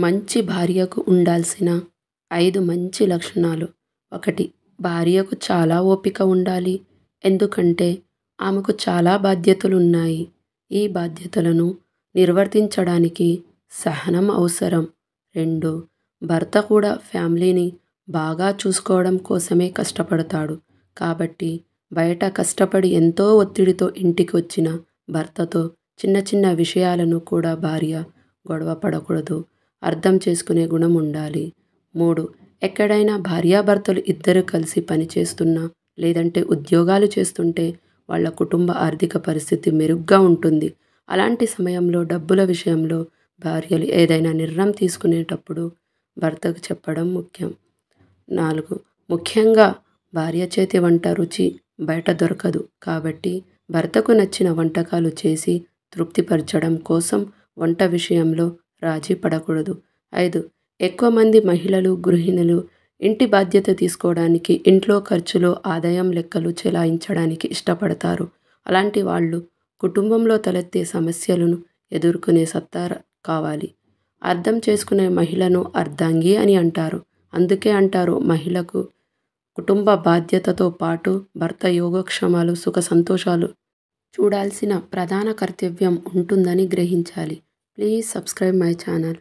మంచి భార్యకు ఉండాల్సిన 5 మంచి లక్షణాలు. 1. భార్యకు చాలా ఓపిక ఉండాలి. ఎందుకంటే ఆమెకు చాలా బాధ్యతలున్నాయి. ఈ బాధ్యతలను నిర్వర్తించడానికి సహనం అవసరం. 2. భర్త కూడా ఫ్యామిలీని బాగా చూసుకోవడం కోసమే కష్టపడతాడు. కాబట్టి బయట కష్టపడి ఎంతో ఒత్తిడితో ఇంటికి వచ్చిన భర్తతో చిన్న చిన్న విషయాలను కూడా భార్య గొడవ పడకూడదు. అర్థం చేసుకునే గుణం ఉండాలి. 3. ఎక్కడైనా భార్యాభర్తలు ఇద్దరు కలిసి పనిచేస్తున్నా లేదంటే ఉద్యోగాలు చేస్తుంటే వాళ్ళ కుటుంబ ఆర్థిక పరిస్థితి మెరుగ్గా ఉంటుంది. అలాంటి సమయంలో డబ్బుల విషయంలో భార్యలు ఏదైనా నిర్ణయం తీసుకునేటప్పుడు భర్తకు చెప్పడం ముఖ్యం. 4. ముఖ్యంగా భార్య చేతి వంట రుచి బయట దొరకదు. కాబట్టి భర్తకు నచ్చిన వంటకాలు చేసి తృప్తిపరచడం కోసం వంట విషయంలో రాజీ పడకూడదు. 5. ఎక్కువ మంది మహిళలు, గృహిణులు ఇంటి బాధ్యత తీసుకోవడానికి, ఇంట్లో ఖర్చులు, ఆదాయం లెక్కలు చెలాయించడానికి ఇష్టపడతారు. అలాంటి వాళ్ళు కుటుంబంలో తలెత్తే సమస్యలను ఎదుర్కొనే సత్తా కావాలి. అర్థం చేసుకునే మహిళను అర్ధాంగి అని అంటారు. అందుకే అంటారు, మహిళకు కుటుంబ బాధ్యతతో పాటు భర్త యోగక్షేమాలు, సుఖ సంతోషాలు చూడాల్సిన ప్రధాన కర్తవ్యం ఉంటుందని గ్రహించాలి. Please subscribe my channel.